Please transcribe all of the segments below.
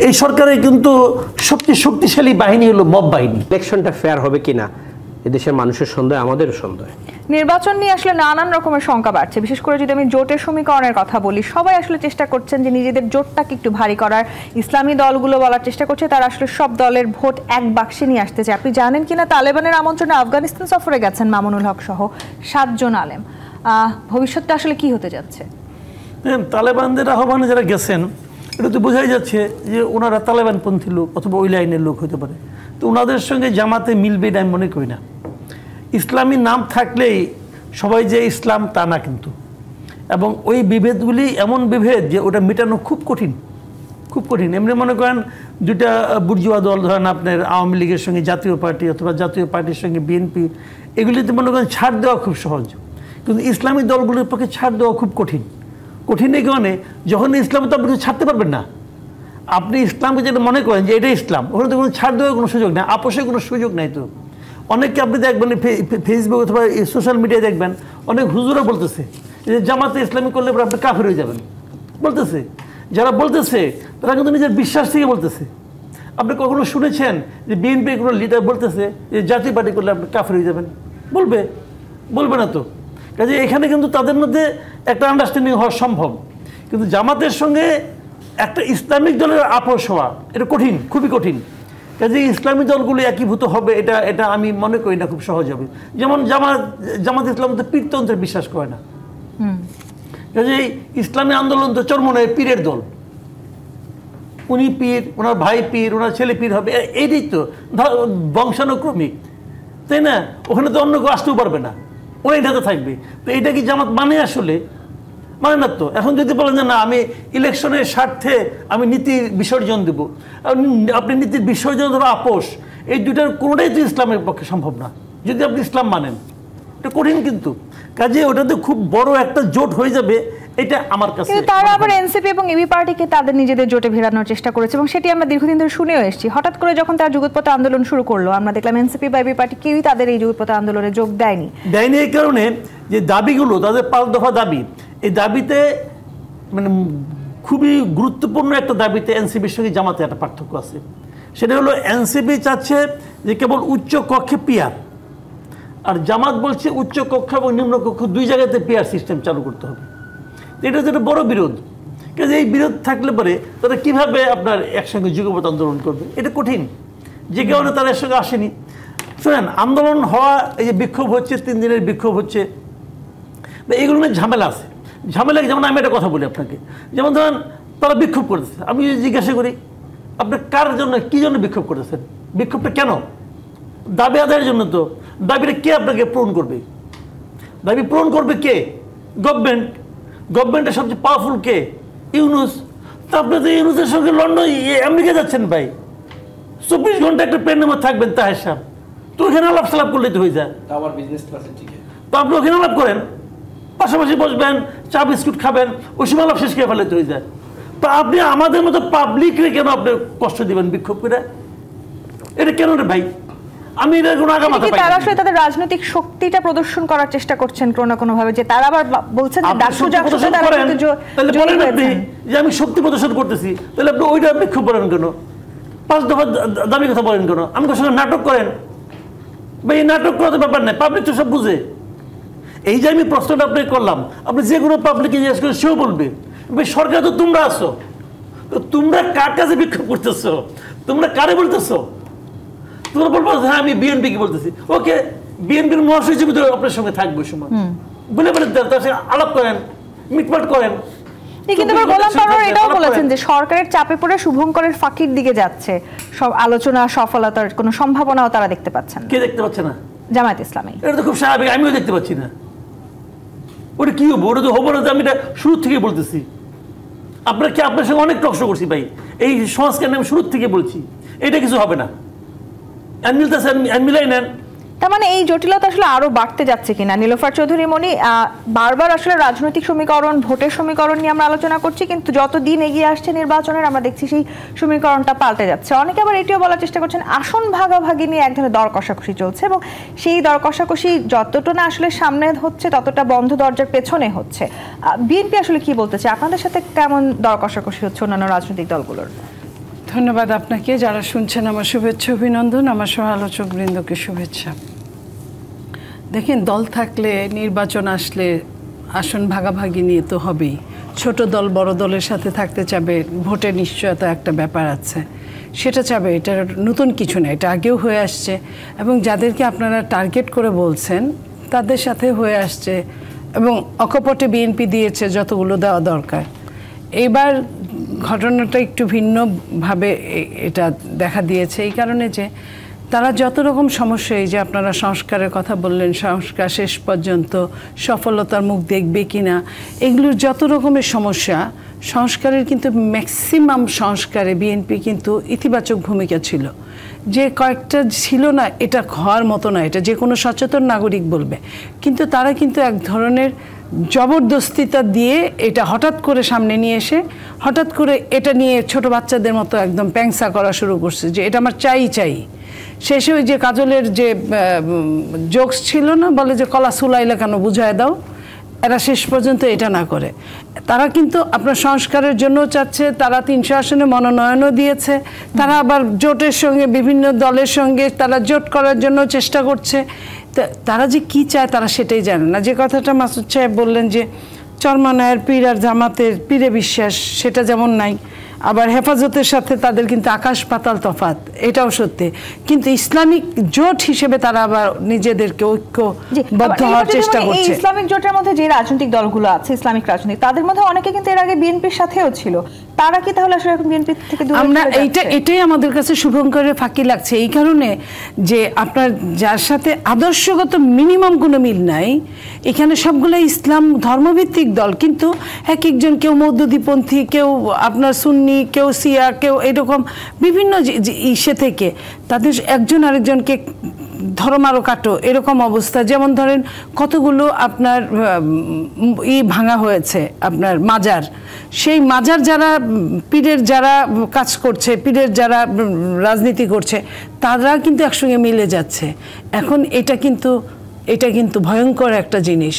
এই সরকারের কিন্তু সবচেয়ে শক্তিশালী বাহিনী হলো মব বাহিনী। ইলেকশনটা ফেয়ার হবে কিনা এদেশের মানুষের সন্দেহ, আমাদেরও সন্দেহ। নির্বাচন নিয়ে আসলে নানান রকমের শঙ্কা বাড়ছে, বিশেষ করে যদি আমি জোটের সমীকরণের কথা বলি, সবাই আসলে চেষ্টা করছেন যে নিজেদের জোটটাকে একটু ভারী করার। ইসলামী দলগুলো বলার চেষ্টা করছে তারা আসলে সব দলের ভোট এক বাক্সে নিয়ে আসতে চায়। আপনি জানেন কিনা তালেবানের আমন্ত্রণে আফগানিস্তান সফরে গেছেন মামুনুল হক সহ 7 জন আলেম। ভবিষ্যৎটা আসলে কি হতে যাচ্ছে? তালেবানদের আহ্বানে যারা গেছেন এটা তো বোঝাই যাচ্ছে যে ওনারা তালেবানপন্থী লোক অথবা ওই লাইনের লোক হতে পারে। তো ওনাদের সঙ্গে জামাতে মিলবে এটা আমি মনে করি না। ইসলামী নাম থাকলেই সবাই যে ইসলাম তা না কিন্তু, এবং ওই বিভেদগুলি এমন বিভেদ যে ওটা মেটানো খুব কঠিন, খুব কঠিন। এমনি মনে করেন দুইটা বুর্জুয়া দল, ধরেন আপনার আওয়ামী লীগের সঙ্গে জাতীয় পার্টি অথবা জাতীয় পার্টির সঙ্গে বিএনপি, এগুলিতে মনে করেন ছাড় দেওয়া খুব সহজ, কিন্তু ইসলামী দলগুলির পক্ষে ছাড় দেওয়া খুব কঠিন। কঠিন এই কারণে যখন ইসলাম তো আপনি ছাড়তে পারবেন না। আপনি ইসলামকে যেটা মনে করেন যে এটাই ইসলাম, ওখানে তো কোনো ছাড় দেওয়ার কোনো সুযোগ নেই, আপোষের কোনো সুযোগ নেই। তো অনেককে আপনি দেখবেন ফেসবুক অথবা সোশ্যাল মিডিয়ায় দেখবেন অনেক হুজুরা বলতেছে যে জামাতে ইসলামী করলে আপনি কাফের হয়ে যাবেন বলতেছে। যারা বলতেছে তারা কিন্তু নিজের বিশ্বাস থেকে বলতেছে। আপনি কখনো শুনেছেন যে বিএনপি কোনো লিডার বলতেছে যে জাতীয় পার্টি করলে আপনি কাফের হয়ে যাবেন? বলবে না তো। কাজে এখানে কিন্তু তাদের মধ্যে একটা আন্ডারস্ট্যান্ডিং হওয়া সম্ভব, কিন্তু জামাতের সঙ্গে একটা ইসলামিক দলের আপোষ হওয়া এটা কঠিন, খুবই কঠিন। কাজে ইসলামী দলগুলো একীভূত হবে এটা আমি মনে করি না খুব সহজ হবে। যেমন জামাত ইসলাম তো পীরতন্ত্রে বিশ্বাস করে না। কাজে ইসলামী আন্দোলন তো চরমনায় পীরের দল, উনি পীর, ওনার ভাই পীর, ওনার ছেলে পীর হবে, এইটাই তো বংশানুক্রমিক, তাই না? ওখানে তো অন্য কেউ আসতেও পারবে না, ওরাই ঢাকা থাকবে। তো এটা কি জামাত মানে? আসলে মানে না তো। এখন যদি বলেন যে না আমি ইলেকশনের স্বার্থে আমি নীতির বিসর্জন দেব, আপনি নীতির বিসর্জন অথবা আপোষ, এই দুটার কোনোটাই তো ইসলামের পক্ষে সম্ভব না যদি আপনি ইসলাম মানেন। এটা কঠিন কিন্তু। কাজে ওটাতে খুব বড় একটা জোট হয়ে যাবে, এটা আমার কাছে। কিন্তু তারা আবার এনসিপি এবং এবি পার্টিকে তাদের নিজেদের জোটে ভেড়ানোর চেষ্টা করেছে, এবং সেটি আমরা দীর্ঘদিন ধরে শুনেও এসেছি। হঠাৎ করে যখন তারা যুগপৎ আন্দোলন শুরু করলো, আমরা দেখলাম এনসিপি বা এবি পার্টি কেউই তাদের এই যুগপৎ আন্দোলনে যোগ দেয়নি। এই কারণে যে দাবিগুলো, তাদের 5 দফা দাবি, এই দাবিতে মানে খুবই গুরুত্বপূর্ণ একটা দাবিতে এনসিপির সঙ্গে জামাতে একটা পার্থক্য আছে। সেটা হলো এনসিপি চাচ্ছে যে কেবল উচ্চ কক্ষে পিআর, আর জামাত বলছে উচ্চ কক্ষ এবং নিম্ন কক্ষ 2 জায়গাতে পিআর সিস্টেম চালু করতে হবে। এটা হচ্ছে একটা বড় বিরোধ। কাজে এই বিরোধ থাকলে পরে তারা কীভাবে আপনার একসঙ্গে যুগপৎ আন্দোলন করবে? এটা কঠিন, যে কারণে তারা এর সঙ্গে আসেনি। শোনেন, আন্দোলন হওয়া, এই যে বিক্ষোভ হচ্ছে, 3 দিনের বিক্ষোভ হচ্ছে, এগুলো নিয়ে ঝামেলা আছে। ঝামেলা যেমন আমি একটা কথা বলি আপনাকে, যেমন ধরেন তারা বিক্ষোভ করেছে, আমি যদি জিজ্ঞাসা করি আপনি কার জন্য, কী জন্য বিক্ষোভ করেছেন? বিক্ষোভটা কেন? দাবি আদায়ের জন্য। তো দাবিটা কে আপনাকে পূরণ করবে? দাবি পূরণ করবে কে? গভর্নমেন্টের সবচেয়ে পাওয়ারফুল কে? ইউনুস। তো আপনি তো ইউনুসের সঙ্গে লন্ডন, আমেরিকা যাচ্ছেন ভাই, 24 ঘন্টা একটা প্লেনের মধ্যে থাকবেন তাহের সাহেব, তো ওখানে আলাপ সালাপ করলেই তো হয়ে যায়। তো আপনি ওখানে আলাপ করেন, পাশাপাশি বসবেন, চা বিস্কুট খাবেন, ওই সময় আলাপ শেষ করে ফেলে তো হয়ে যায়। তো আপনি আমাদের মতো পাবলিকরে কেন আপনি কষ্ট দিবেন বিক্ষোভ করে? এটা কেন রে ভাই? আমি এটা কোনো আগামাথা পাই না। তারা আসলে তাদের রাজনৈতিক শক্তিটা প্রদর্শন করার চেষ্টা করছেন কোনো না কোনো ভাবে, যে তারা আবার বলছেন যে তাহলে বলেন আপনি যে আমি শক্তি প্রদর্শন করতেছি, তাহলে আপনি ওইটা বিক্ষোভ করেন কেন? 5 দফা দাবি কথা বলেন কেন? আমাদের সঙ্গে নাটক করেন ভাই, এই নাটক করাতে ব্যাপার নেই, পাবলিক তো সব বুঝে। এই যে আমি প্রশ্নটা আপনাকে করলাম, আপনি যে কোনো পাবলিককে জিজ্ঞেস করেন সেও বলবে ভাই সরকার তো তোমরা আসো, তো তোমরা কার কাছে বিক্ষোভ করতেছো? তোমরা কারে বলতেছো? তোমরা বলবো হ্যাঁ আমি বিএনপি কি বলতেছি, ওকে বিএনপির মহাসচিব তো আপনার সঙ্গে থাকবে সময়, বলে বলে তার সঙ্গে আলাপ করেন, মিটমাট করেন। কিন্তু গোলাম পারভেজ এটাও বলেছেন যে সরকারের চাপে পড়ে শুভঙ্করের ফাঁকির দিকে যাচ্ছে, সব আলোচনা সফলতার কোনো সম্ভাবনাও তারা দেখতে পাচ্ছেন। কে দেখতে পাচ্ছে না? জামায়াত ইসলামী। এটা তো খুব স্বাভাবিক, আমিও দেখতে পাচ্ছি না। ওটা কি হবো? ওটা তো হবো না। আমি এটা শুরু থেকে বলতেছি, আপনার সঙ্গে অনেক টকশো করছি ভাই, এই সংস্কার আমি শুরু থেকে বলছি এটা কিছু হবে না। মিলাই নেন। তার মানে এই জটিলতা আসলে আরো বাড়তে যাচ্ছে কিনা? নীলোফার চৌধুরী মনি, বারবার আসলে রাজনৈতিক সমীকরণ, ভোটের সমীকরণ নিয়ে আমরা আলোচনা করছি, কিন্তু যত দিন এগিয়ে আসছে নির্বাচনের আমরা দেখছি সেই সমীকরণটা পাল্টে যাচ্ছে। অনেকে আবার এটিও বলার চেষ্টা করছেন আসন ভাগাভাগি নিয়ে এক ধরনের দর কষাকষি চলছে, এবং সেই দর কষাকষি যতটা না আসলে সামনে হচ্ছে ততটা বন্ধ দরজার পেছনে হচ্ছে। বিএনপি আসলে কি বলতেছে? আপনাদের সাথে কেমন দর কষাকষি হচ্ছে অন্যান্য রাজনৈতিক দলগুলোর? ধন্যবাদ আপনাকে। যারা শুনছেন আমার শুভেচ্ছা অভিনন্দন, আমার সহ আলোচক বৃন্দকে শুভেচ্ছা। দেখেন, দল থাকলে, নির্বাচন আসলে আসন ভাগাভাগি নিয়ে তো হবেই। ছোট দল বড় দলের সাথে থাকতে চাবে, ভোটের নিশ্চয়তা একটা ব্যাপার আছে, সেটা চাবে। এটা নতুন কিছু না, এটা আগেও হয়ে আসছে এবং যাদেরকে আপনারা টার্গেট করে বলছেন তাদের সাথে হয়ে আসছে এবং অকপটে বিএনপি দিয়েছে যতগুলো দেওয়া দরকার। এইবার ঘটনাটা একটু ভিন্নভাবে এটা দেখা দিয়েছে এই কারণে যে তারা যত রকম সমস্যা, এই যে আপনারা সংস্কারের কথা বললেন, সংস্কার শেষ পর্যন্ত সফলতার মুখ দেখবে কিনা, এগুলোর যত রকমের সমস্যা, সংস্কারের কিন্তু ম্যাক্সিমাম সংস্কারে বিএনপি কিন্তু ইতিবাচক ভূমিকা ছিল। যে কয়েকটা ছিল না, এটা হওয়ার মতো না, এটা যে কোনো সচেতন নাগরিক বলবে। কিন্তু তারা কিন্তু এক ধরনের জবরদস্তিতা দিয়ে এটা হঠাৎ করে সামনে নিয়ে এসে হঠাৎ করে এটা নিয়ে ছোট বাচ্চাদের মতো একদম প্যাংসা করা শুরু করছে যে এটা আমার চাই। শেষে ওই যে কাজলের যে জোকস ছিল না, বলে যে কলা সুলাইলে কেন বুঝায় দাও, এরা শেষ পর্যন্ত এটা না করে। তারা কিন্তু আপনার সংস্কারের জন্য চাচ্ছে, তারা 300 আসনে মনোনয়নও দিয়েছে, তারা আবার জোটের সঙ্গে বিভিন্ন দলের সঙ্গে তারা জোট করার জন্য চেষ্টা করছে। তারা যে কি চায় তারা সেটাই জানে না। যে কথাটা মাসুদ সাহেব বললেন যে চরমনায়ের পীর আর জামাতের পীরে বিশ্বাস, সেটা যেমন নাই, আবার হেফাজতের সাথে তাদের কিন্তু আকাশ পাতাল তফাৎ, এটাও সত্যি। কিন্তু ইসলামিক জোট হিসেবে তারা আবার নিজেদেরকে ঐক্যবদ্ধ হওয়ার চেষ্টা করছে। ইসলামিক জোটের মধ্যে যে রাজনৈতিক দলগুলো আছে, ইসলামিক রাজনৈতিক, তাদের মধ্যে অনেকে কিন্তু এর আগে বিএনপির সাথেও ছিল। তারা কি তাহলে আসলে এখন বিএনপি থেকে দূরে? আমরা এটাই আমাদের কাছে শুভঙ্করের ফাঁকি লাগছে এই কারণে যে আপনার যার সাথে আদর্শগত মিনিমাম কোনো মিল নাই, এখানে সবগুলো ইসলাম ধর্মভিত্তিক দল, কিন্তু এক একজন, কেউ মৌদুদিপন্থী, কেউ আপনার সুন্নি, কেউ শিয়া, কেউ এরকম বিভিন্ন ইসে থেকে তাদের একজন আরেকজনকে ধর্মারো কাটো এরকম অবস্থা। যেমন ধরেন কতগুলো আপনার ভাঙা হয়েছে আপনার মাজার, সেই মাজার যারা পীরের যারা কাজ করছে, পীরের যারা রাজনীতি করছে, তারা কিন্তু একসঙ্গে মিলে যাচ্ছে। এখন এটা কিন্তু ভয়ঙ্কর একটা জিনিস।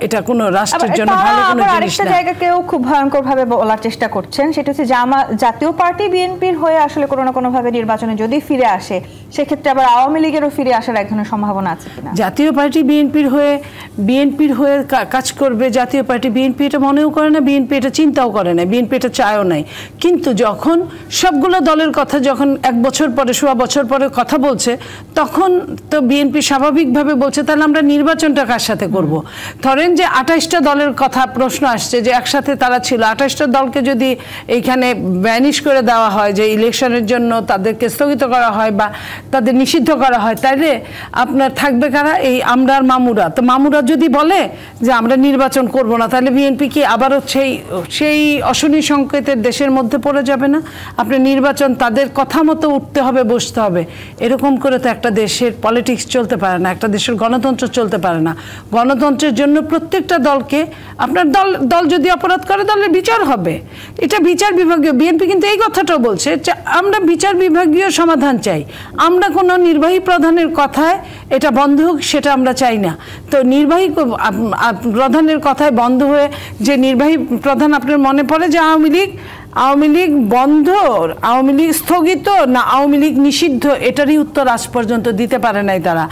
এটা কোনো রাষ্ট্রের জন্য ভালো কোনো জিনিস না। আরেকটা জায়গাকেও খুব ভয়ঙ্করভাবে বলার চেষ্টা করছেন, সেটা হচ্ছে জাতীয় পার্টি বিএনপির হয়ে আসলে কোনো না কোনোভাবে নির্বাচনে যদি ফিরে আসে, সেক্ষেত্রে আবার আওয়ামী লীগেরও ফিরে আসার এক ধরনের সম্ভাবনা আছে কিনা? জাতীয় পার্টি বিএনপির হয়ে কাজ করবে, জাতীয় পার্টি বিএনপি এটা মনেও করে না, বিএনপি এটা চিন্তাও করে না, বিএনপি এটা চায়ও নাই। কিন্তু যখন সবগুলো দলের কথা যখন 1 বছর পরে, 1.25 বছর পরে কথা বলছে, তখন তো বিএনপি স্বাভাবিকভাবে বলছে তাহলে আমরা নির্বাচনটা কার সাথে করব। ধরেন যে 28টা দলের কথা প্রশ্ন আসছে যে একসাথে তারা ছিল, 28টা দলকে যদি এইখানে ব্যানিশ করে দেওয়া হয়, যে ইলেকশনের জন্য তাদেরকে স্থগিত করা হয় বা তাদের নিষিদ্ধ করা হয়, তাইলে আপনার থাকবে কারা? এই আমরা আর মামুরা। তো মামুরা যদি বলে যে আমরা নির্বাচন করব না, তাহলে বিএনপি কি আবারও সেই অশনি সংকেতের দেশের মধ্যে পড়ে যাবে না? আপনার নির্বাচন তাদের কথা মতো উঠতে হবে, বসতে হবে। এরকম করে তো একটা দেশের পলিটিক্স চলতে পারে না, একটা দেশের গণতন্ত্র চলতে পারে না। গণতন্ত্রের জন্য প্রত্যেকটা দলকে, আপনার দল যদি অপরাধ করে দলের বিচার হবে, এটা বিচার বিভাগীয়। বিএনপি কিন্তু এই কথাটাও বলছে যে আমরা বিচার বিভাগীয় সমাধান চাই, আমরা কোনো নির্বাহী প্রধানের কথায় এটা বন্ধ হোক সেটা আমরা চাই না। তো নির্বাহী প্রধানের কথায় বন্ধ হয়ে যে নির্বাহী প্রধান, আপনার মনে পড়ে যে আওয়ামী লীগ বন্ধ, আওয়ামী লীগ স্থগিত না আওয়ামী লীগ নিষিদ্ধ, এটারই উত্তর আজ পর্যন্ত দিতে পারে নাই তারা।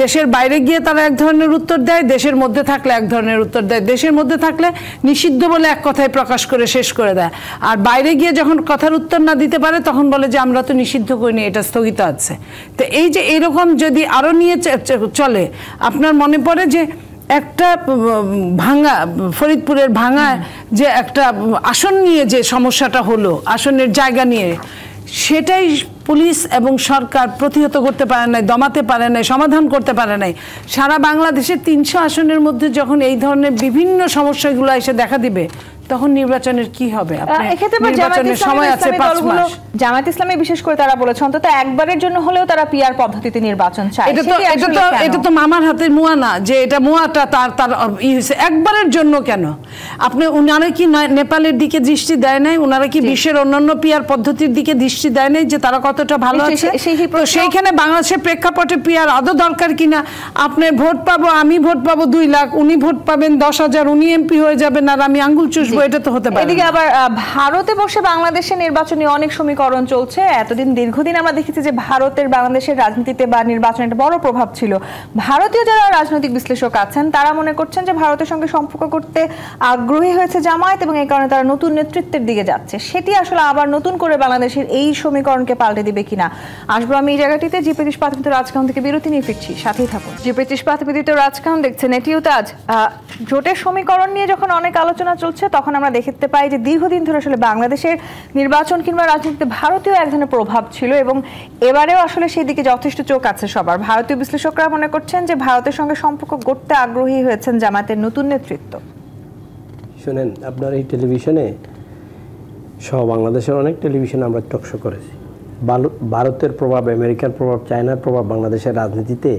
দেশের বাইরে গিয়ে তারা এক ধরনের উত্তর দেয়, দেশের মধ্যে থাকলে এক ধরনের উত্তর দেয়। দেশের মধ্যে থাকলে নিষিদ্ধ বলে এক কথায় প্রকাশ করে শেষ করে দেয়, আর বাইরে গিয়ে যখন কথার উত্তর না দিতে পারে তখন বলে যে আমরা তো নিষিদ্ধ করিনি, এটা স্থগিত আছে। তো এই যে এরকম যদি আরও নিয়ে চলে, আপনার মনে পড়ে যে একটা ভাঙা, ফরিদপুরের ভাঙায় যে একটা আসন নিয়ে যে সমস্যাটা হলো, আসনের জায়গা নিয়ে, সেটাই পুলিশ এবং সরকার প্রতিহত করতে পারে নাই, দমাতে পারে নাই, সমাধান করতে পারে নাই। সারা বাংলাদেশের 300 আসনের মধ্যে যখন এই ধরনের বিভিন্ন সমস্যাগুলো এসে দেখা দিবে, তখন নির্বাচনের কি হবে? নির্বাচনের সময় আছে 5 মাস। জামায়াত ইসলামী বিশেষ করে তারা বলেছে অন্তত একবারের জন্য হলেও তারা পিআর পদ্ধতিতে নির্বাচন চায়। এটা তো মামার হাতের মুয়া না যে এটা মুয়াটা তার হয়েছে। একবারের জন্য কেন? আপনি উনারা কি নেপালের দিকে দৃষ্টি দেয় নাই? উনারা কি বিশ্বের অন্যান্য পিআর পদ্ধতির দিকে দৃষ্টি দেয় নাই যে তারা কতটা ভালো আছে? সেইখানে বাংলাদেশের প্রেক্ষাপটে পিআর আদৌ দরকার কিনা? আপনি ভোট পাবো, আমি ভোট পাবো 2 লাখ, উনি ভোট পাবেন 10,000, উনি এমপি হয়ে যাবেন আর আমি আঙ্গুল চুষবো, আসবো, এটা তো হতে পারে। এদিকে আবার ভারতে বসে বাংলাদেশে নির্বাচনী অনেক সমীকরণ চলছে। এতদিন দীর্ঘদিন আমরা দেখেছি যে ভারতের বাংলাদেশের রাজনীতিতে বা নির্বাচনে একটা বড় প্রভাব ছিল। ভারতীয় যারা রাজনৈতিক বিশ্লেষক আছেন তারা মনে করছেন যে ভারতের সঙ্গে সম্পর্ক করতে আগ্রহী হয়েছে জামায়াত এবং এই কারণে তারা নতুন নেতৃত্বের দিকে যাচ্ছে। সেটি আসলে আবার নতুন করে বাংলাদেশের এই সমীকরণকে পাল্টে দিবে কিনা। আসবো আমি এই জায়গাটিতে। জি 25 প্রাথমিক রাজকাহন থেকে বিরতি নিয়ে ফিরছি, সাথেই থাকুন। জি 25 প্রাথমিক রাজকাহন দেখছেন এটিও তাজ। জোটের সমীকরণ নিয়ে যখন অনেক আলোচনা চলছে তখন আমরা দেখতে পাই যে দীর্ঘদিন ধরে আসলে বাংলাদেশের নির্বাচন কিংবা রাজনীতিতে ভারতীয় এক ধরনের প্রভাব ছিল এবং এবারেও আসলে সেই দিকে যথেষ্ট চোখ আছে সবার। ভারতীয় বিশ্লেষকরা মনে করছেন যে ভারতের সঙ্গে সম্পর্ক গড়তে আগ্রহী হয়েছেন জামায়াতের নতুন নেতৃত্ব। শুনেন, আপনার এই টেলিভিশনে সহ বাংলাদেশের অনেক টেলিভিশনে আমরা টকশো করেছি। ভারতের প্রভাব, আমেরিকার প্রভাব, চায়নার প্রভাব বাংলাদেশের রাজনীতিতে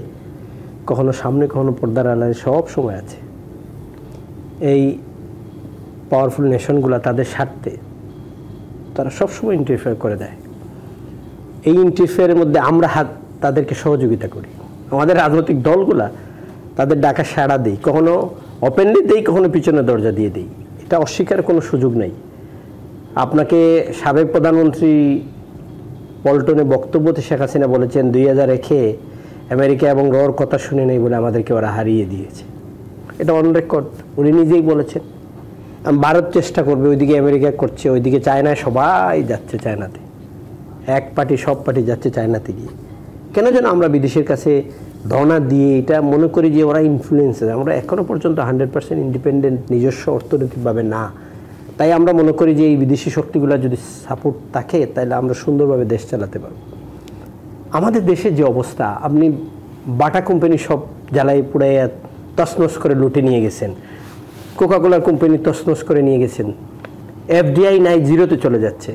কখনো সামনে কখনো পর্দার আড়ালে সব সময় আছে। এই পাওয়ারফুল নেশনগুলো তাদের স্বার্থে তারা সবসময় ইন্টারফেয়ার করে দেয়। এই ইন্টারফেয়ারের মধ্যে আমরা তাদেরকে সহযোগিতা করি। আমাদের রাজনৈতিক দলগুলা তাদের ডাকা সাড়া দিই, কখনো ওপেনলি দিই, কখনো পিছনে দরজা দিয়ে দিই। এটা অস্বীকারের কোনো সুযোগ নেই। আপনাকে সাবেক প্রধানমন্ত্রী পল্টনে বক্তব্যতে শেখ হাসিনা বলেছেন 2001-এ আমেরিকা এবং রর কথা শুনে নেই বলে আমাদেরকে ওরা হারিয়ে দিয়েছে। এটা অন রেকর্ড, উনি নিজেই বলেছেন। ভারত চেষ্টা করবে, ওইদিকে আমেরিকা করছে, ওইদিকে চায়নায় সবাই যাচ্ছে, চায়নাতে এক পার্টি সব পার্টি যাচ্ছে চায়নাতে গিয়ে। কেন যেন আমরা বিদেশের কাছে ধর্ণা দিয়ে এটা মনে করি যে ওরা ইনফ্লুয়েন্সার। আমরা এখনও পর্যন্ত 100% ইন্ডিপেন্ডেন্ট নিজস্ব অর্থনৈতিকভাবে না। তাই আমরা মনে করি যে এই বিদেশি শক্তিগুলো যদি সাপোর্ট থাকে তাহলে আমরা সুন্দরভাবে দেশ চালাতে পারব। আমাদের দেশের যে অবস্থা, আপনি বাটা কোম্পানি সব জ্বালাই পুড়াইয়া তছনছ করে লুটে নিয়ে গেছেন, কোকাকোলার কোম্পানি তছনছ করে নিয়ে গেছেন, এফডিআই নাই, জিরোতে চলে যাচ্ছে।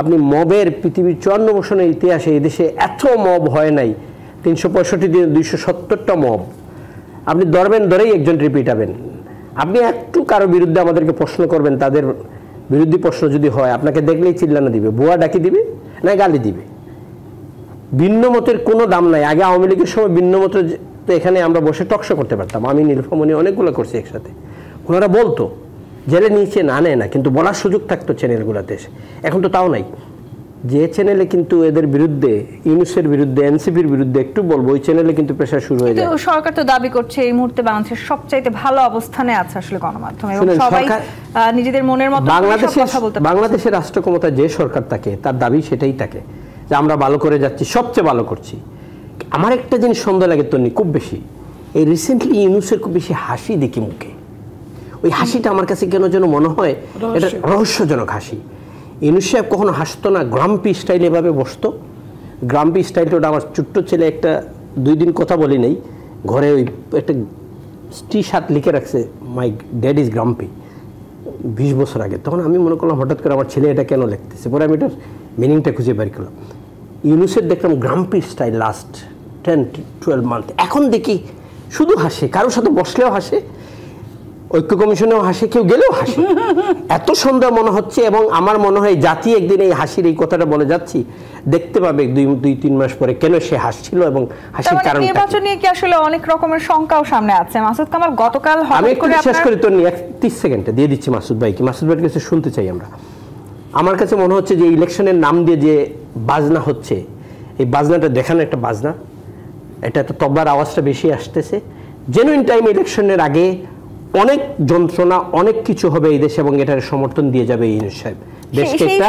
আপনি মবের পৃথিবীর 54 বছরের ইতিহাসে এদেশে এত মব হয় নাই। 365 দিনে 270টা মব। আপনি ধরেই একজন রিপিটাবেন। আপনি একটু কারো বিরুদ্ধে আমাদেরকে প্রশ্ন করবেন, তাদের বিরুদ্ধে প্রশ্ন যদি হয় আপনাকে দেখলেই চিল্লানো দিবে, বুয়া ডাকি দিবে, না গালি দিবে। ভিন্ন মতের কোনো দাম নাই। আগে আওয়ামী লীগের সময় ভিন্ন মতের তো এখানে আমরা বসে টকশো করতে পারতাম। আমি নীলফামণি অনেকগুলো করছি একসাথে। ওনারা বলতো, জেলে নিচে না নেয় না, কিন্তু বলার সুযোগ থাকতো চ্যানেলগুলোতে। এখন তো তাও নাই। যে চ্যানেলে কিন্তু এদের বিরুদ্ধে, ইউনুসের বিরুদ্ধে, এনসিপির বিরুদ্ধে একটু বলবো, ওই চ্যানেলে কিন্তু প্রেশার শুরু হয়ে যায়। সরকার তো দাবি করছে এই মুহূর্তে বাংলাদেশের সবচাইতে ভালো অবস্থানে আছে আসলে গণমাধ্যম, এবং সবাই নিজেদের মনের মতো কথা বলতে পারে। বাংলাদেশের রাষ্ট্র ক্ষমতা যে সরকার থাকে তার দাবি সেটাই থাকে যে আমরা ভালো করে যাচ্ছি, সবচেয়ে ভালো করছি। আমার একটা জিনিস সন্দেহ লাগে তন্নি খুব বেশি, এই রিসেন্টলি ইউনুসের খুব বেশি হাসি দেখি মুখে। ওই হাসিটা আমার কাছে কেন যেন মনে হয় এটা রহস্যজনক হাসি। ইউনুস সাহেব কখনো হাসতো না, গ্রাম্পি স্টাইল এভাবে বসতো। গ্রাম্পি স্টাইলটা ওটা আমার ছোট্ট ছেলে একটা 2 দিন কথা বলি নেই, ঘরে ওই একটা টি-শার্ট লিখে রাখছে, মাই ড্যাড ইজ গ্রাম্পি, 20 বছর আগে। তখন আমি মনে করলাম হঠাৎ করে আমার ছেলে এটা কেন লিখতেছে, পরে আমি এটার মিনিংটা খুঁজে বের করলাম। ইউনুসের দেখলাম গ্রাম্পি স্টাইল লাস্ট 10-12 মান্থ। এখন দেখি শুধু হাসে, কারোর সাথে বসলেও হাসে, ঐক্য কমিশনেও হাসে, কেউ গেলেও হাসে। এত সুন্দর মনে হচ্ছে। এবং আমার মনে হয় জাতি একদিন এই হাসির এই কথাটা বলে যাচ্ছি, দেখতে পাবে 2-3 মাস পরে কেন সে হাসছিল এবং হাসির কারণ। নির্বাচন নিয়ে কি আসলে অনেক রকমের শঙ্কাও সামনে আছে? মাসুদ কামাল গতকাল আমি একটু শেষ করি তো, 30 সেকেন্ডে দিয়ে দিচ্ছি মাসুদ ভাইকে। মাসুদ ভাইয়ের কাছে শুনতে চাই আমরা। আমার কাছে মনে হচ্ছে যে ইলেকশনের নাম দিয়ে যে বাজনা হচ্ছে, এই বাজনাটা দেখানো একটা বাজনা, এটা তো তবলার আওয়াজটা বেশি আসতেছে। জেনুইন টাইম ইলেকশনের আগে অনেক যন্ত্রণা, অনেক কিছু হবে এই দেশে এবং এটার সমর্থন দিয়ে যাবে ইউনুস সাহেব। দেশকে একটা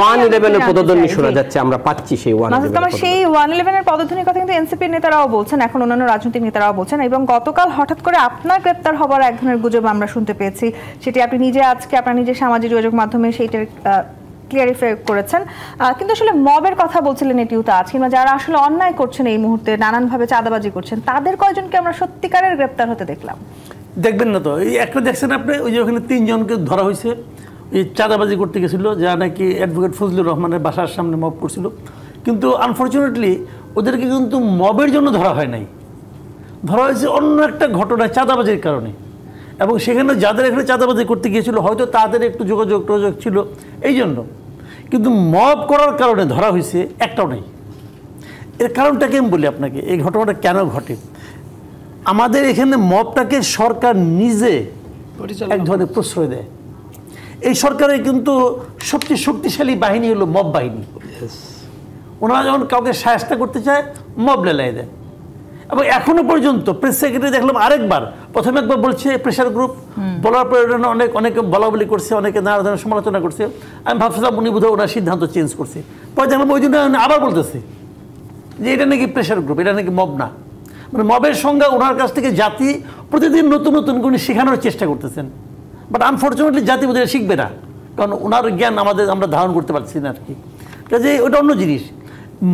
111 এর পদধ্বনি শোনা যাচ্ছে, আমরা পাচ্ছি সেই 111। সেই 111 এর পদধ্বনির কথা কিন্তু এনসিপির নেতারাও বলছেন, এখন অন্যান্য রাজনৈতিক নেতারাও বলছেন। এবং গতকাল হঠাৎ করে আপনার গ্রেপ্তার হবার এক ধরনের গুজব আমরা শুনতে পেয়েছি, সেটি আপনি নিজে আজকে আপনার নিজের সামাজিক যোগাযোগ মাধ্যমে সেইটার ক্লিয়ারিফাই করেছেন। কিন্তু আসলে মবের কথা বলছিলেন এটিও তো আছে, যারা আসলে অন্যায় করছেন এই মুহূর্তে, নানানভাবে চাঁদাবাজি করছেন, তাদের কয়জনকে আমরা সত্যিকারের গ্রেপ্তার হতে দেখলাম? দেখবেন না তো, এই একটা দেখছেন আপনি, ওই যে ওখানে 3 জনকে ধরা হয়েছে, এই চাঁদাবাজি করতে গেছিল, যা নাকি অ্যাডভোকেট ফজলুর রহমানের বাসার সামনে মব করছিল। কিন্তু আনফর্চুনেটলি ওদেরকে কিন্তু মবের জন্য ধরা হয় নাই, ধরা হয়েছে অন্য একটা ঘটনায়, চাঁদাবাজির কারণে। এবং সেখানে যাদের এখানে চাঁদাবাজি করতে গিয়েছিল হয়তো তাদের একটু যোগাযোগ ছিল এই জন্য, কিন্তু মব করার কারণে ধরা হয়েছে একটাও নেই। এর কারণটাকে আমি বলি আপনাকে, এই ঘটনাটা কেন ঘটে। আমাদের এখানে মবটাকে সরকার নিজে এক ধরনের প্রশ্রয় দেয়। এই সরকারের কিন্তু সবচেয়ে শক্তিশালী বাহিনী হলো মব বাহিনী। ওনারা যখন কাউকে সাহায্য করতে চায় মব লেলাই দেয়। এবং এখনো পর্যন্ত প্রেস সেক্রেটারি দেখলাম আরেকবার, প্রথমে একবার বলছে প্রেশার গ্রুপ, বলার পর অনেকে বলাবলি করছে, অনেকে নানা ধরনের সমালোচনা করছে। আমি ভাবছিলাম উনি বোধহয় ওনার সিদ্ধান্ত চেঞ্জ করছে। পরে দেখলাম ওই জন্য আবার বলতেছে যে এটা নাকি প্রেশার গ্রুপ, এটা নাকি মব না। মানে মবের সংজ্ঞা ওনার কাছ থেকে জাতি প্রতিদিন নতুন নতুন করে শেখানোর চেষ্টা করতেছেন। বাট আনফর্চুনেটলি জাতি বোধহয় শিখবে না, কারণ ওনার জ্ঞান আমরা ধারণ করতে পারছি না আর কি। কাজে ওটা অন্য জিনিস।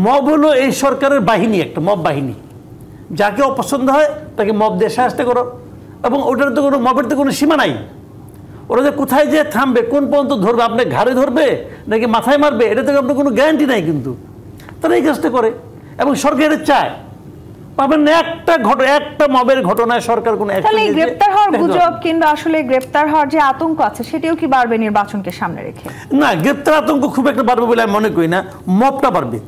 মব হলো এই সরকারের বাহিনী, একটা মব বাহিনী। যাকে অপছন্দ হয় তাকে মব দিয়ে সাহায্য করো, এবং ওটার তো কোনো মবের তো কোনো সীমা নাই। ওরা যে কোথায় যে থামবে, কোন পর্যন্ত ধরবে, আপনার ঘাড়ে ধরবে নাকি মাথায় মারবে, এটা থেকে আপনার কোনো গ্যারান্টি নাই। কিন্তু তারা এই কাজটা করে এবং সরকারের চায় পাবেন না একটা মবের ঘটনায় সরকার কোনো গ্রেপ্তার হওয়ার গুজব কিংবা আসলে গ্রেপ্তার হওয়ার যে আতঙ্ক আছে সেটাও কি বাড়বে নির্বাচনকে সামনে রেখে? না, গ্রেপ্তার আতঙ্ক খুব একটা বাড়বে বলে আমি মনে করি না। মবটা বাড়বে,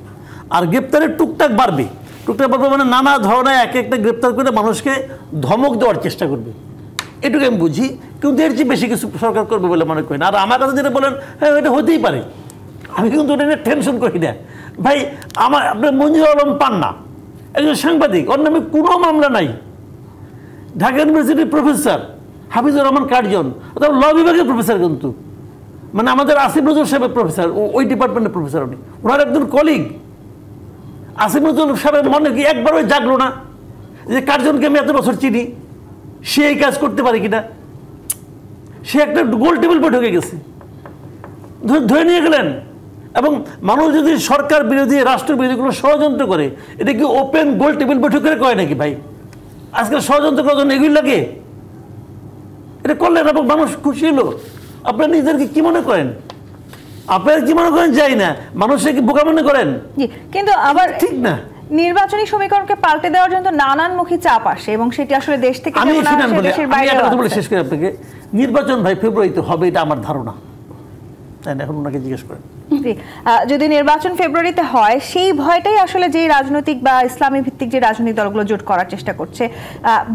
আর গ্রেপ্তারের টুকটাক বাড়বে। টুকটাক বাড়বে মানে নানা ধরনের একটা গ্রেপ্তার করে মানুষকে ধমক দেওয়ার চেষ্টা করবে, এটুকু আমি বুঝি। কিন্তু এর চেয়ে বেশি কিছু সরকার করবে বলে মনে করি না। আর আমার কাছে যেটা বলেন, হ্যাঁ এটা হতেই পারে, আমি কিন্তু ওটা নিয়ে টেনশন করি না ভাই। আপনার মঞ্জুর আলম পান্না একজন সাংবাদিক, ওর নামে কোনো মামলা নাই। ঢাকা ইউনিভার্সিটির প্রফেসর হাফিজুর রহমান কার্জন, ল বিভাগের প্রফেসর, কিন্তু মানে আমাদের আসিফ নজরুল সাহেবের প্রফেসর, ওই ডিপার্টমেন্টের প্রফেসর উনি, ওনার একজন কলিগ। আসিফ নজরুল সাহেবের মনে কি একবার ওই জাগলো না যে কার্জনকে আমি এত বছর চিনি, সে এই কাজ করতে পারে কিনা? সে একটা গোল টেবিল বৈঠকে গেছে, ধরে নিয়ে গেলেন। এবং মানুষ যদি সরকার বিরোধী, রাষ্ট্র বিরোধী কোনো ষড়যন্ত্র করে, এটা কি ওপেন গোল টেবিল বৈঠক করে কয় নাকি ভাই? আজকাল ষড়যন্ত্র করার জন্য এগুলি লাগে, এটা করলেন এবং মানুষ খুশি হলো। আপনারা নিজেদেরকে কি মনে করেন? আপনারা কি মনে করেন যাই না, মানুষকে কি বোকা মনে করেন? কিন্তু আবার ঠিক না। নির্বাচনী সমীকরণকে পাল্টে দেওয়ার জন্য নানানমুখী চাপ আসে এবং সেটি আসলে দেশ থেকে শেষ করে আপনাকে, নির্বাচন ভাই ফেব্রুয়ারিতে হবে এটা আমার ধারণা, তাই না? এখন ওনাকে জিজ্ঞেস করেন। যদি নির্বাচন ফেব্রুয়ারিতে হয়, সেই ভয়টাই আসলে যে রাজনৈতিক বা ইসলামী ভিত্তিক যে রাজনৈতিক দলগুলো জোট করার চেষ্টা করছে,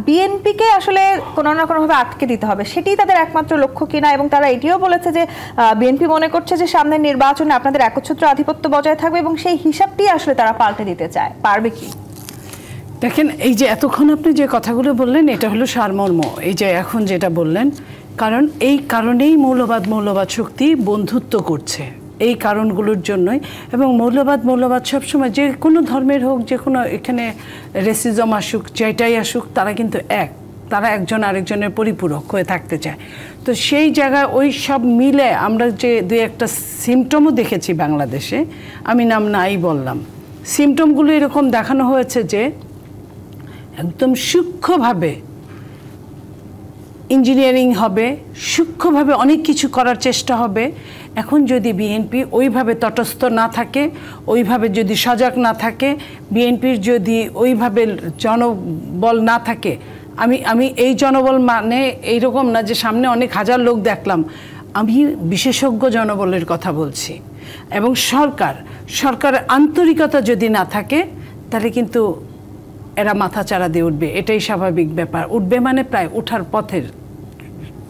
বিএনপিকে আসলে কোনো না কোনোভাবে আটকে দিতে হবে, সেটি তাদের একমাত্র লক্ষ্য কিনা। এবং তারা এটিও বলেছে যে বিএনপি মনে করছে যে সামনের নির্বাচনে আপনাদের একচ্ছত্র আধিপত্য বজায় থাকবে এবং সেই হিসাবটি আসলে তারা পাল্টে দিতে চায়। পারবে কি? দেখেন, এই যে এতক্ষণ আপনি যে কথাগুলো বললেন, এটা হলো সারমর্ম। এই যে এখন যেটা বললেন, কারণ এই কারণেই মৌলবাদ শক্তি বন্ধুত্ব করছে, এই কারণগুলোর জন্যই। এবং মৌলবাদ সবসময় যে কোনো ধর্মের হোক, যে কোনো এখানে রেসিজম আসুক, যেটাই আসুক, তারা কিন্তু তারা একজন আরেকজনের পরিপূরক হয়ে থাকতে চায়। তো সেই জায়গায় ওই সব মিলে আমরা যে দুই একটা সিমটমও দেখেছি বাংলাদেশে, আমি নাম নাই বললাম, সিমটমগুলো এরকম দেখানো হয়েছে যে একদম সূক্ষ্মভাবে ইঞ্জিনিয়ারিং হবে, সূক্ষ্মভাবে অনেক কিছু করার চেষ্টা হবে। এখন যদি বিএনপি ওইভাবে তটস্থ না থাকে, ওইভাবে যদি সজাগ না থাকে, বিএনপির যদি ওইভাবে জনবল না থাকে, আমি এই জনবল মানে এইরকম না যে সামনে অনেক হাজার লোক দেখলাম, আমি বিশেষজ্ঞ জনবলের কথা বলছি। এবং সরকারের আন্তরিকতা যদি না থাকে, তাহলে কিন্তু এরা মাথাচাড়া দিয়ে উঠবে, এটাই স্বাভাবিক ব্যাপার। উঠবে মানে প্রায় ওঠার পথের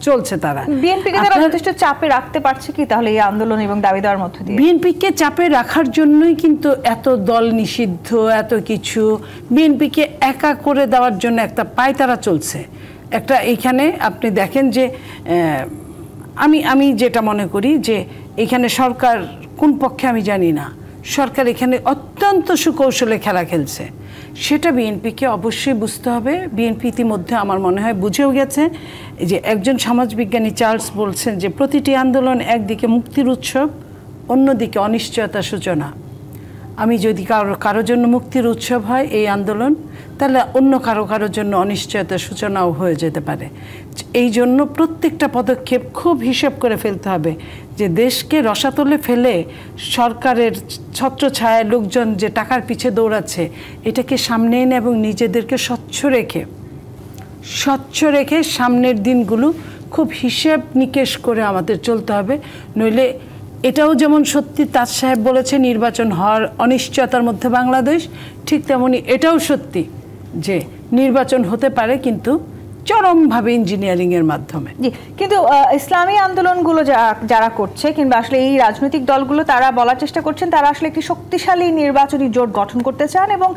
চলছে তারা। বিএনপিকে তারা যথেষ্ট চাপে রাখতে পারছে কি তাহলে এই আন্দোলন এবং দাবি দেওয়ার মধ্যে দিয়ে? বিএনপিকে চাপে রাখার জন্যই কিন্তু এত দল নিষিদ্ধ, এত কিছু। বিএনপিকে একা করে দেওয়ার জন্য একটা পায়তারা চলছে। একটা এইখানে আপনি দেখেন যে আমি যেটা মনে করি যে এখানে সরকার কোন পক্ষে আমি জানি না, সরকার এখানে অত্যন্ত সুকৌশলে খেলা খেলছে, সেটা বিএনপিকে অবশ্যই বুঝতে হবে। বিএনপি ইতিমধ্যে আমার মনে হয় বুঝেও গেছে যে একজন সমাজবিজ্ঞানী চার্লস বলছেন যে প্রতিটি আন্দোলন একদিকে মুক্তির উৎসব, অন্যদিকে অনিশ্চয়তার সূচনা। আমি যদি কারোর জন্য মুক্তির উৎসব হয় এই আন্দোলন, তাহলে অন্য কারোর জন্য অনিশ্চয়তার সূচনাও হয়ে যেতে পারে। এই জন্য প্রত্যেকটা পদক্ষেপ খুব হিসেব করে ফেলতে হবে যে দেশকে রসাতলে ফেলে সরকারের ছত্রছায়ায় লোকজন যে টাকার পিছে দৌড়াচ্ছে, এটাকে সামনে এনে এবং নিজেদেরকে স্বচ্ছ রেখে সামনের দিনগুলো খুব হিসেব নিকেশ করে আমাদের চলতে হবে। নইলে এটাও যেমন সত্যি তাজ সাহেব বলেছে নির্বাচন হওয়ার অনিশ্চয়তার মধ্যে বাংলাদেশ, ঠিক তেমনি এটাও সত্যি যে নির্বাচন হতে পারে কিন্তু চরমভাবে ইঞ্জিনিয়ারিংয়ের মাধ্যমে। জি, কিন্তু ইসলামী আন্দোলনগুলো যারা করছে কিংবা আসলে এই রাজনৈতিক দলগুলো তারা বলার চেষ্টা করছেন তারা আসলে একটি শক্তিশালী নির্বাচনী জোট গঠন করতে চান এবং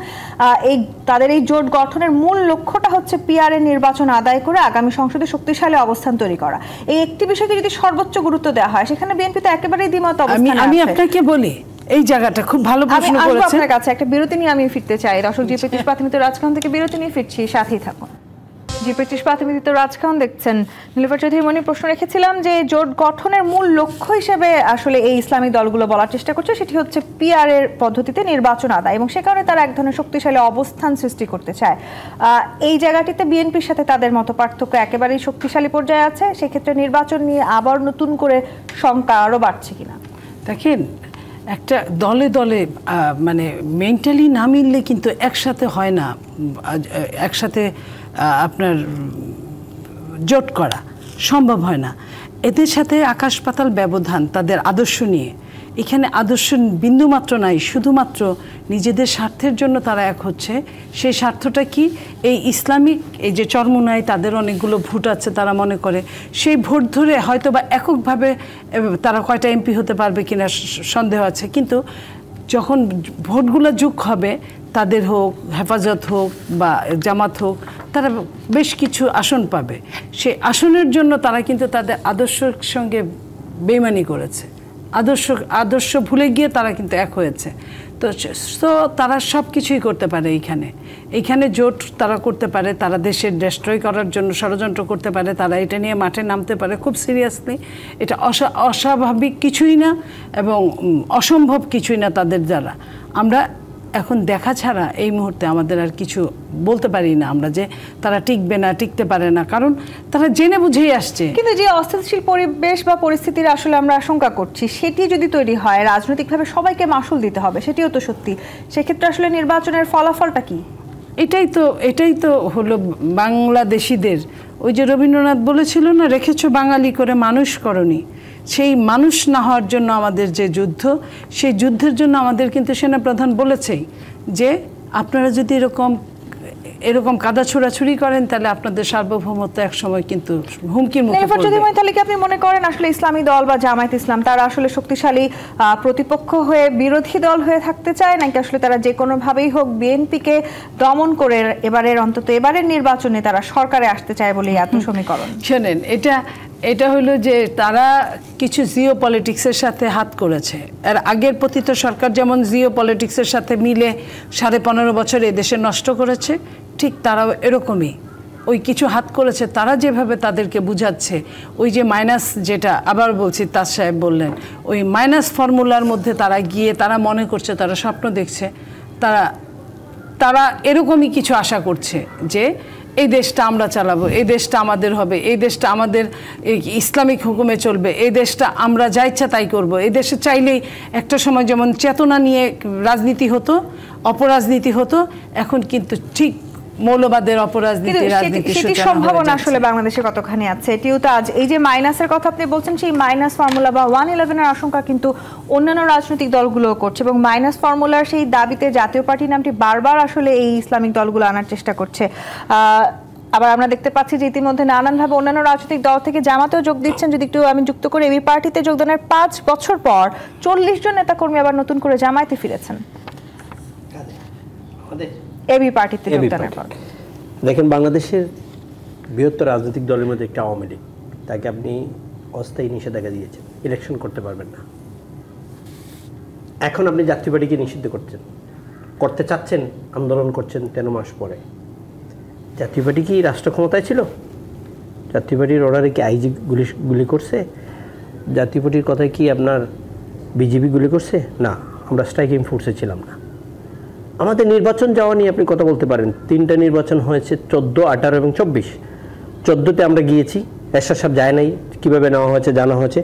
তাদের এই জোট গঠনের মূল লক্ষ্যটা হচ্ছে পিআরএ নির্বাচন আদায় করে আগামী সংসদে শক্তিশালী অবস্থান তৈরি করা। এই একটি বিষয়কে যদি সর্বোচ্চ গুরুত্ব দেওয়া হয় সেখানে বিএনপি তো একেবারেই দ্বিমত অবস্থানে আছে। আমি আপনাকে বলি এই জায়গাটা খুব ভালো প্রশ্ন করেছেন। আপনার কাছে একটা বিরতি নিয়ে আমি ফিরতে চাই। দর্শক, জি ব্রিটিশ প্রাথমিক রাজকাহন থেকে বিরতি নিয়ে ফিরছি, সাথেই থাকুন। জি ব্রিটিশ প্রাথমিক রাজকাহন দেখছেন। নীলুফার চৌধুরী মনি প্রশ্ন রেখেছিলাম যে জোট গঠনের মূল লক্ষ্য হিসেবে আসলে এই ইসলামিক দলগুলো বলার চেষ্টা করছে সেটি হচ্ছে পিআর এর পদ্ধতিতে নির্বাচন আদায় এবং সে কারণে তারা এক ধরনের শক্তিশালী অবস্থান সৃষ্টি করতে চায়। এই জায়গাটিতে বিএনপির সাথে তাদের মত পার্থক্য একেবারেই শক্তিশালী পর্যায়ে আছে। সেক্ষেত্রে নির্বাচন নিয়ে আবার নতুন করে শঙ্কা আরও বাড়ছে কিনা? দেখেন, একটা দলে দলে মানে মেন্টালি না মিললে কিন্তু একসাথে হয় না, একসাথে আপনার জোট করা সম্ভব হয় না। এদের সাথে আকাশ পাতাল ব্যবধান তাদের আদর্শ নিয়ে। এখানে আদর্শ বিন্দুমাত্র নাই, শুধুমাত্র নিজেদের স্বার্থের জন্য তারা এক হচ্ছে। সেই স্বার্থটা কি? এই ইসলামিক এই যে চরমুনায় তাদের অনেকগুলো ভোট আছে, তারা মনে করে সেই ভোট ধরে হয়তো বা এককভাবে তারা কয়টা এমপি হতে পারবে কিনা সন্দেহ আছে, কিন্তু যখন ভোটগুলো যোগ হবে তাদের হোক, হেফাজত হোক বা জামাত হোক, তারা বেশ কিছু আসন পাবে। সেই আসনের জন্য তারা কিন্তু তাদের আদর্শের সঙ্গে বেইমানি করেছে, আদর্শ ভুলে গিয়ে তারা কিন্তু এক হয়েছে। তো তারা সব কিছুই করতে পারে। এইখানে জোট তারা করতে পারে, তারা দেশের ডেস্ট্রয় করার জন্য ষড়যন্ত্র করতে পারে, তারা এটা নিয়ে মাঠে নামতে পারে খুব সিরিয়াসলি। এটা অস্বাভাবিক কিছুই না এবং অসম্ভব কিছুই না তাদের দ্বারা। আমরা এখন দেখা ছাড়া এই মুহূর্তে আমাদের আর কিছু বলতে পারি না আমরা যে তারা টিকবে না, টিকতে পারে না, কারণ তারা জেনে বুঝেই আসছে। কিন্তু যে অস্থিতিশীল পরিবেশ বা পরিস্থিতির আসলে আমরা আশঙ্কা করছি সেটি যদি তৈরি হয়, রাজনৈতিকভাবে সবাইকে মাসুল দিতে হবে, সেটিও তো সত্যি। সেক্ষেত্রে আসলে নির্বাচনের ফলাফলটা কি? এটাই তো হলো বাংলাদেশিদের, ওই যে রবীন্দ্রনাথ বলেছিল না, রেখেছো বাঙালি করে মানুষ করনি। সেই মানুষ না হওয়ার জন্য আমাদের যে যুদ্ধ, সেই যুদ্ধের জন্য আমাদের কিন্তু সেনাপ্রধান বলেছেই যে আপনারা যদি এরকম কাদা ছোড়াছুড়ি করেন তাহলে আপনাদের সার্বভৌমত্ব এক সময় কিন্তু হুমকির মুখে পড়বে। তাহলে কি আপনি মনে করেন আসলে ইসলামী দল বা জামায়াত ইসলাম তারা আসলে শক্তিশালী প্রতিপক্ষ হয়ে বিরোধী দল হয়ে থাকতে চায়, নাকি আসলে তারা যে কোনোভাবেই হোক বিএনপিকে দমন করে এবারের নির্বাচনে তারা সরকারে আসতে চায় বলেই এত সমীকরণ? শোনেন, এটা হলো যে তারা কিছু জিও পলিটিক্সের সাথে হাত করেছে। আর আগের পতিত সরকার যেমন জিও পলিটিক্সের সাথে মিলে 15.5 বছর এদেশে নষ্ট করেছে, ঠিক তারাও এরকমই ওই কিছু হাত করেছে। তারা যেভাবে তাদেরকে বুঝাচ্ছে, ওই যে মাইনাস, যেটা আবার বলছি তাজ সাহেব বললেন, ওই মাইনাস ফর্মুলার মধ্যে তারা গিয়ে তারা মনে করছে, তারা স্বপ্ন দেখছে, তারা এরকমই কিছু আশা করছে যে এই দেশটা আমরা চালাবো, এই দেশটা আমাদের হবে, এই দেশটা আমাদের ইসলামিক হুকুমে চলবে, এই দেশটা আমরা যা ইচ্ছা তাই করবো। এই দেশে চাইলেই একটা সময় যেমন চেতনা নিয়ে রাজনীতি হতো, অপরাজনীতি হতো, এখন কিন্তু ঠিক মৌলবাদের অপরাজনীতি, রাজনীতি সম্ভাবনা আসলে বাংলাদেশে কতখানি আছে এটিও তো আজ এই যে মাইনাসের কথা আপনি বলছেন, সেই মাইনাস ফর্মুলা বা 111 এর আশঙ্কা কিন্তু অন্যান্য রাজনৈতিক দলগুলো করছে এবং মাইনাস ফর্মুলার সেই দাবিতে জাতীয় পার্টি নামটি বারবার আসলে এই ইসলামিক দলগুলো আনার চেষ্টা করছে। আবার আমরা দেখতে পাচ্ছি যে ইতিমধ্যে নানানভাবে অন্যান্য রাজনৈতিক দল থেকে জামাতেও যোগ দিচ্ছেন। যদি একটু আমি যুক্ত করে এবি পার্টিতে যোগদানের 5 বছর পর 40 জন নেতাকর্মী আবার নতুন করে জামায়াতে ফিরেছেন এবি পার্টিতে যোগদানের পর। দেখেন, বাংলাদেশের বৃহত্তর রাজনৈতিক দলের মধ্যে একটা আওয়ামী লীগ, তাকে আপনি অস্থায়ী নিষেধাজ্ঞা দিয়েছেন, ইলেকশন করতে পারবেন না। এখন আপনি জাতীয় পার্টিকে নিষিদ্ধ করতে চাচ্ছেন, আন্দোলন করছেন 13 মাস পরে। জাতীয় পার্টি কি রাষ্ট্র ক্ষমতায় ছিল? জাতীয় পার্টির অর্ডারে কি আইজি গুলি করছে? জাতীয় পার্টির কথায় কি আপনার বিজেপি গুলি করছে? না, আমরা স্ট্রাইকিং ফোর্সে ছিলাম না। আমাদের নির্বাচন যাওয়া নিয়ে আপনি কথা বলতে পারেন। 3টা নির্বাচন হয়েছে, 14, 18 এবং 24। 14তে আমরা গিয়েছি, এরশাদ সাহেব যায় নাই, কীভাবে নেওয়া হয়েছে জানা হয়েছে।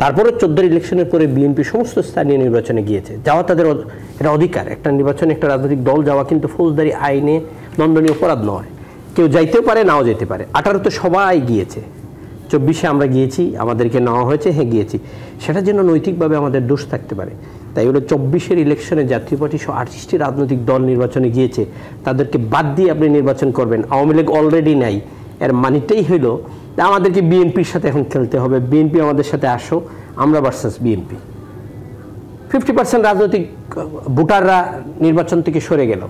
তারপরে 14 ইলেকশনের পরে বিএনপি সমস্ত স্থানীয় নির্বাচনে গিয়েছে, যাওয়া তাদের এটা অধিকার। একটা নির্বাচনে একটা রাজনৈতিক দল যাওয়া কিন্তু ফৌজদারি আইনে দণ্ডনীয় অপরাধ নয়। কেউ যাইতেও পারে, নাও যেতে পারে। 18তে সবাই গিয়েছে, 24-এ আমরা গিয়েছি, আমাদেরকে নেওয়া হয়েছে, হ্যাঁ গিয়েছি। সেটার জন্য নৈতিকভাবে আমাদের দোষ থাকতে পারে। তাই হলো 24-এর ইলেকশনে জাতীয় পার্টি 28টি রাজনৈতিক দল নির্বাচনে গিয়েছে, তাদেরকে বাদ দিয়ে আপনি নির্বাচন করবেন। আওয়ামী লীগ অলরেডি নাই, এর মানিটাই হইল যে আমাদেরকে বিএনপির সাথে এখন খেলতে হবে, বিএনপি আমাদের সাথে আসো, আমরা ভার্সাস বিএনপি। 50% রাজনৈতিক ভোটাররা নির্বাচন থেকে সরে গেল।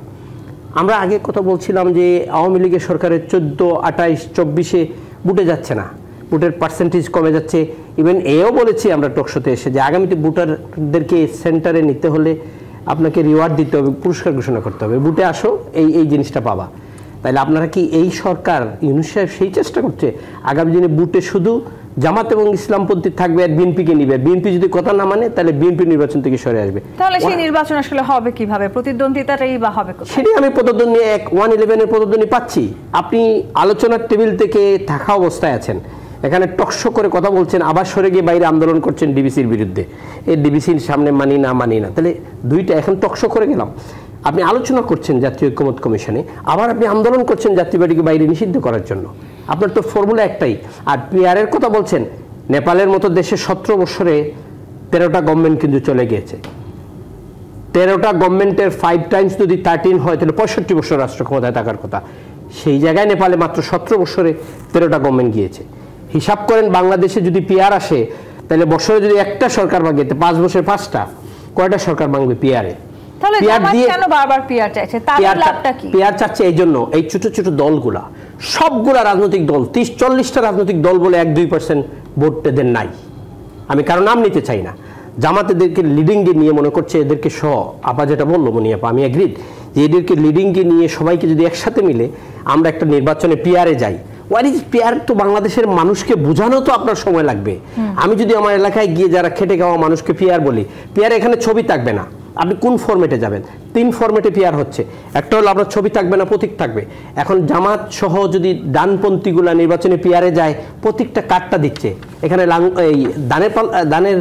আমরা আগে কথা বলছিলাম যে আওয়ামী লীগের সরকারের 14, 28, 24-এ ভোটে যাচ্ছে না, ভোটের পার্সেন্টেজ কমে যাচ্ছে। ইভেন এও বলেছি আমরা টকশোতে এসে যে আগামীতে ভোটারদেরকে সেন্টারে নিতে হলে আপনাকে রিওয়ার্ড দিতে হবে, পুরস্কার ঘোষণা করতে হবে, ভোটে আসো, এই জিনিসটা পাবা। তাইলে আপনারা কি এই সরকার ইউনূস সাহেব সেই চেষ্টা করছে আগামী দিনে ভোটে শুধু জামাত এবং ইসলামপন্থী থাকবে আর বিএনপিকে নিবে, বিএনপি যদি কথা না মানে তাহলে বিএনপি নির্বাচন থেকে সরে আসবে। তাহলে সেই নির্বাচন আসলে হবে কিভাবে, প্রতিদ্বন্দ্বিতাটাই বা হবে কোথায়? সেটাই আমি প্রতিদ্বন্দ্বী 111-এর প্রতিদ্বন্দ্বী পাচ্ছি। আপনি আলোচনার টেবিল থেকে থাকা অবস্থায় আছেন, এখানে টকশো করে কথা বলছেন, আবার সরে গিয়ে বাইরে আন্দোলন করছেন ডিবিসির বিরুদ্ধে, এই ডিবিসির সামনে মানি না, তাহলে দুইটা এখন টকশো করে গেলাম। আপনি আলোচনা করছেন জাতীয় ঐক্যমত্য কমিশনে, আবার আপনি আন্দোলন করছেন জাতীয় পার্টিকে বাইরে নিষিদ্ধ করার জন্য। আপনার তো ফর্মুলা একটাই। আর পিআরের কথা বলছেন, নেপালের মতো দেশে 17 বছরে 13টা গভর্নমেন্ট কিন্তু চলে গিয়েছে। 13টা গভর্নমেন্টের 5 টাইমস যদি 13 হয় তাহলে 65 বছর রাষ্ট্র ক্ষমতায় থাকার কথা। সেই জায়গায় নেপালে মাত্র 17 বছরে 13টা গভর্নমেন্ট গিয়েছে। হিসাব করেন বাংলাদেশে যদি পিআর আসে তাহলে বছরে যদি একটা সরকার ভাঙে 5 বছরে 5টা, কয়টা সরকার ভাঙবে পিআরে? তাহলে জামাত কেন বারবার পিআর চাইছে? তার লাভটা কি? পিআর চাচ্ছে এই জন্য এই ছোট ছোট দলগুলা, সবগুলা রাজনৈতিক দল, 30-40টা রাজনৈতিক দল বলে 1-2% ভোট এদের নাই। আমি কারো নাম নিতে চাই না। জামাত এদেরকে লিডিংয়ে নিয়ে মনে করছে এদেরকে আপা যেটা বললো মনিয়াপা, আমি এগ্রিড যে এদেরকে লিডিংয়ে নিয়ে সবাইকে যদি একসাথে মিলে আমরা একটা নির্বাচনে পিআরে যাই। পিআর তো বাংলাদেশের মানুষকে বোঝানো তো আপনার সময় লাগবে। আমি যদি আমার এলাকায় গিয়ে যারা খেটে খাওয়া মানুষকে পিআর বলি, পিআর এখানে ছবি থাকবে না, আপনি কোন ফরম্যাটে যাবেন? 3 ফরম্যাটে পিআর হচ্ছে। একটা হলো আপনার ছবি থাকবে না, প্রতীক থাকবে। এখন জামাত সহ যদি ডানপন্থীগুলা নির্বাচনে পিআরে যায়, প্রতীকটা কার্ডটা দিচ্ছে, এখানে এই দানের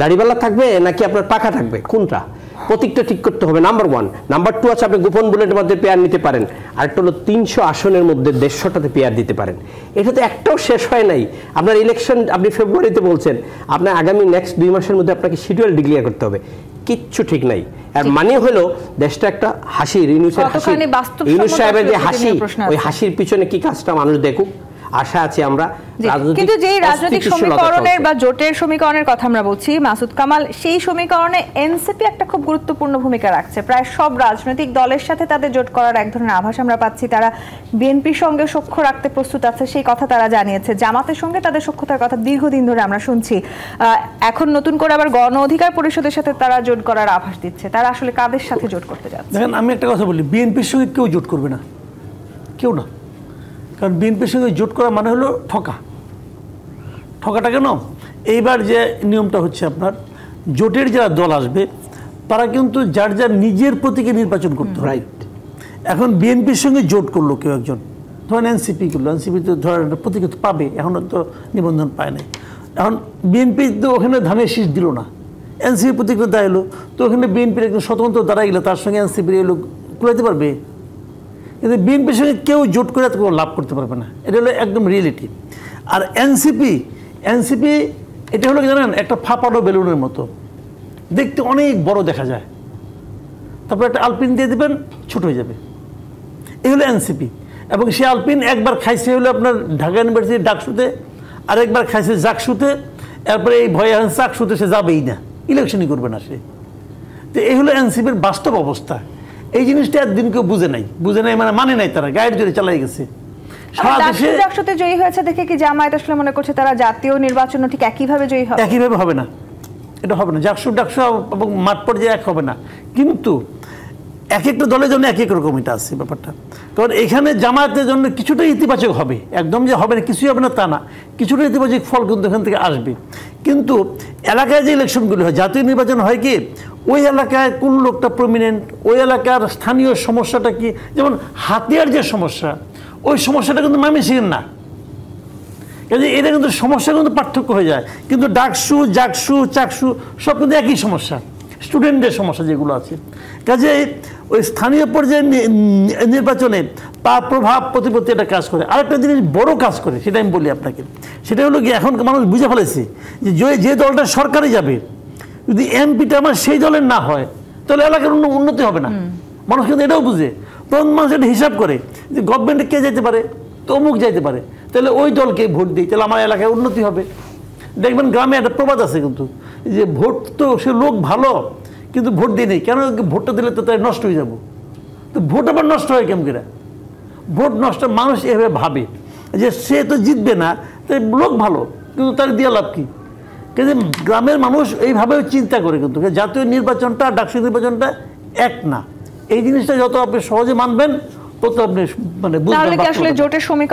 দাড়িপাল্লা থাকবে নাকি আপনার পাখা থাকবে, কোনটা? প্রতীকটা ঠিক করতে হবে, নাম্বার 1। নাম্বার 2 আছে আপনি গোপন বুলেটের মধ্যে পেয়ার নিতে পারেন। আরেকটা হলো 300 আসনের মধ্যে 150টাতে পেয়ার দিতে পারেন। এটা তো একটাও শেষ হয় নাই। আপনার ইলেকশন আপনি ফেব্রুয়ারিতে বলছেন, আপনার আগামী নেক্সট 2 মাসের মধ্যে আপনাকে শিডিউল ডিক্লেয়ার করতে হবে। কিচ্ছু ঠিক নাই। আর মানে হলো দেশটা একটা হাসির, ইউনূস সাহেবের যে হাসি, ওই হাসির পিছনে কি কাজটা মানুষ দেখুক, আশা আছে আমরা। কিন্তু যে রাজনৈতিক সমীকরণের বা জোটের সমীকরণের কথা আমরা বলছি মাসুদ কামাল, সেই সমীকরণে এনসিপি একটা খুব গুরুত্বপূর্ণ ভূমিকা রাখছে। প্রায় সব রাজনৈতিক দলের সাথে তাদের জোট করার এক ধরনের আভাস আমরা পাচ্ছি। তারা বিএনপির সঙ্গে সখ্য রাখতে প্রস্তুত আছে, সেই কথা তারা জানিয়েছে। জামাতের সঙ্গে তাদের সখ্যতার কথা দীর্ঘদিন ধরে আমরা শুনছি। এখন নতুন করে আবার গণ অধিকার পরিষদের সাথে তারা জোট করার আভাস দিচ্ছে। তারা আসলে কাদের সাথে জোট করতে যাচ্ছে? দেখেন, আমি একটা কথা বলি, বিএনপির সঙ্গে কেউ জোট করবে না, কেউ না। কারণ বিএনপির সঙ্গে জোট করা মানে হলো ঠকাটা কেন? এইবার যে নিয়মটা হচ্ছে আপনার জোটের যারা দল আসবে তারা কিন্তু যার যার নিজের প্রতীকে নির্বাচন করতে হবে। রাইট। এখন বিএনপির সঙ্গে জোট করলো কেউ একজন, ধরেন এনসিপি করলো, এনসিপি তো ধরেন প্রতীকে তো পাবে, এখনও তো নিবন্ধন পায় নাই। এখন বিএনপি তো ওখানে ধানের শীষ দিল না, এনসিপি প্রতীকে দাঁড়ালো, তো ওখানে বিএনপির একজন স্বতন্ত্র দাঁড়াই গেলো, তার সঙ্গে এনসিপির এলো কুলাইতে পারবে? কিন্তু বিএনপির সঙ্গে কেউ জোট করে কোনো লাভ করতে পারবে না, এটা হলো একদম রিয়েলিটি। আর এনসিপি এটা হলো জানেন একটা ফাঁপানো বেলুনের মতো, দেখতে অনেক বড় দেখা যায়, তারপর একটা আলপিন দিয়ে দেবেন, ছোট হয়ে যাবে। এই হলো এনসিপি। এবং সে আলপিন একবার খাইছে হলো আপনার ঢাকা ইউনিভার্সিটির ডাকসুতে, আরেকবার খাইছে জাকসুতে, এরপরে এই ভয়ে চাকসুতে সে যাবেই না, ইলেকশনই করবে না সে। তো এই হলো এনসিপির বাস্তব অবস্থা। এই জিনিসটা একদিন কেউ বুঝে নাই মানে নাই, তারা গায়ের জোরে চালাই গেছে। ডাকসুতে জয়ী হয়েছে দেখে কি জামায়াত আসলে মনে করছে তারা জাতীয় নির্বাচন ঠিক একইভাবে জয়ী হবে? একইভাবে হবে না, এটা হবে না। ডাকসু এবং মাঠ পর্যায়ে এক হবে না। কিন্তু এক একটা দলের জন্য এক এক রকম এটা আছে ব্যাপারটা। কারণ এখানে জামায়াতের জন্য কিছুটা ইতিবাচক হবে, একদম যে হবে না, কিছুই হবে না তা না, কিছুটা ইতিবাচক ফল কিন্তু এখান থেকে আসবে। কিন্তু এলাকায় যে ইলেকশনগুলো হয়, জাতীয় নির্বাচন হয় কি, ওই এলাকায় কোন লোকটা প্রমিনেন্ট, ওই এলাকার স্থানীয় সমস্যাটা কি, যেমন হাতিয়ার যে সমস্যা, ওই সমস্যাটা কিন্তু ময়মনসিংহের না, কাজে এটা কিন্তু সমস্যা কিন্তু পার্থক্য হয়ে যায়। কিন্তু ডাকসু, জাকসু, চাকসু সব কিন্তু একই সমস্যা, স্টুডেন্টদের সমস্যা যেগুলো আছে। কাজে ওই স্থানীয় পর্যায়ে নির্বাচনে তার প্রভাব প্রতিপত্তি একটা কাজ করে। আরেকটা জিনিস বড় কাজ করে, সেটা আমি বলি আপনাকে, সেটা হলো কি, এখন মানুষ বুঝে ফেলেছে যে দলটা সরকারে যাবে, যদি এমপিটা আমার সেই দলের না হয় তাহলে এলাকার উন্নতি হবে না। মানুষ কিন্তু এটাও বুঝে, তখন মানুষ এটা হিসাব করে যে গভর্নমেন্টে কে যেতে পারে, তো অমুক যাইতে পারে, তাহলে ওই দলকে ভোট দিই, তাহলে আমার এলাকায় উন্নতি হবে। দেখবেন গ্রামে একটা প্রবাদ আছে কিন্তু, যে ভোট তো সে লোক ভালো কিন্তু ভোট দিয়ে নেই, কেন ভোটটা দিলে তো তাই নষ্ট হয়ে যাব। তো ভোট আবার নষ্ট হয় কেমন করে? ভোট নষ্ট মানুষ এভাবে ভাবে যে সে তো জিতবে না, তাই লোক ভালো কিন্তু তার দিয়ে লাভ কি? কিন্তু গ্রামের মানুষ এইভাবেও চিন্তা করে, কিন্তু জাতীয় নির্বাচনটা ডাকসু নির্বাচনটা এক না। এই জিনিসটা যত আপনি সহজে মানবেন তত আপনি মানে তাহলে কি আসলে জোটের সমীকরণ